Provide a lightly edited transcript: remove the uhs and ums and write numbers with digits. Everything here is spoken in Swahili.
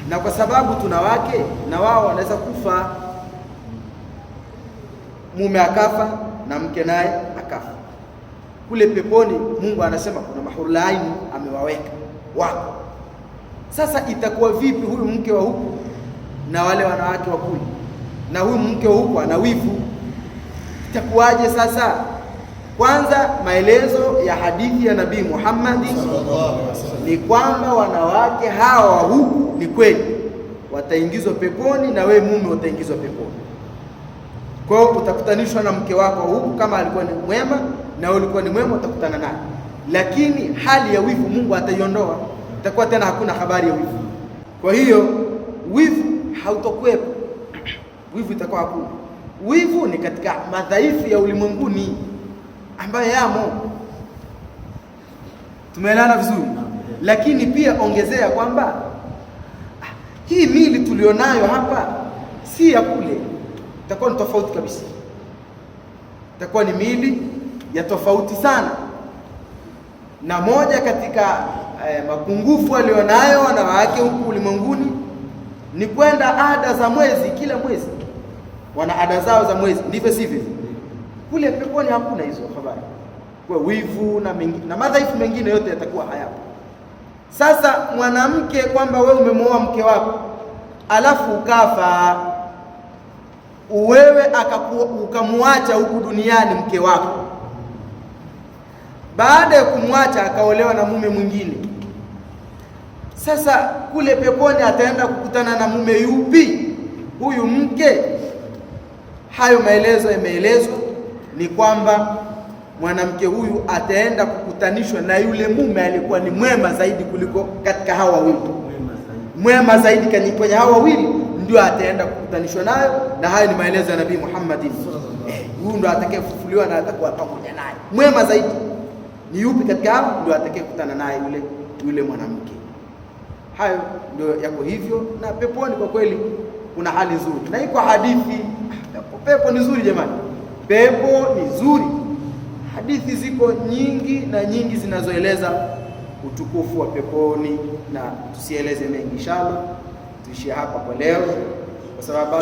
na kwa sababu tuna wake na wao wanaweza kufa. Mume akafa na mke naye akafa. Kule peponi Mungu anasema kuna mahurul aini amewaweka wako. Sasa itakuwa vipi huyu mke wa huku na wale wanawake wa kule, na huyu mke wa huku ana wivu? Itakuwaje sasa? Kwanza, maelezo ya hadithi ya Nabii Muhammad ni kwamba wanawake hawa wa huku ni kweli wataingizwa peponi na wewe mume utaingizwa peponi. Kwa hiyo utakutanishwa na mke wako huku, kama alikuwa ni mwema na wewe ulikuwa ni mwema utakutana naye, lakini hali ya wivu Mungu ataiondoa, itakuwa tena hakuna habari ya wivu. Kwa hiyo wivu hautokuwepo, wivu itakuwa hakuna. Wivu ni katika madhaifu ya ulimwenguni ambayo yamo, tumeelewana vizuri. Lakini pia ongezea kwamba hii mili tulionayo hapa si ya kule, itakuwa ni tofauti kabisa, itakuwa ni mili ya tofauti sana. Na moja katika mapungufu walionayo wanawake huku ulimwenguni ni kwenda ada za mwezi, kila mwezi wana ada zao za mwezi, ndivyo sivyo? Kule peponi hakuna hizo habari. Kwa wivu na madhaifu mengine yote yatakuwa hayapo. Sasa mwanamke, kwamba wewe umemwoa mke wako alafu ukafa, wewe ukamwacha huku duniani mke wako, baada ya kumwacha akaolewa na mume mwingine. Sasa kule peponi ataenda kukutana na mume yupi huyu mke? Hayo maelezo yameelezwa ni kwamba mwanamke huyu ataenda kukutanishwa na yule mume alikuwa ni mwema zaidi kuliko katika hawa wawili, mwema zaidi kwenye hawa wawili, ndio ataenda kukutanishwa nayo. Na hayo ni maelezo ya Nabii Muhammad. Huyu ndio atakayefufuliwa na atakuwa pamoja naye. Mwema zaidi ni yupi katika hao? Ndio atakayekutana naye yule mwanamke. Hayo ndio yako hivyo. Na peponi kwa kweli kuna hali nzuri, na iko hadithi. Pepo ni nzuri jamani, pepo ni nzuri. Hadithi ziko nyingi na nyingi zinazoeleza utukufu wa peponi, na tusieleze mengi. Inshallah tuishie hapa kwa leo, kwa sababu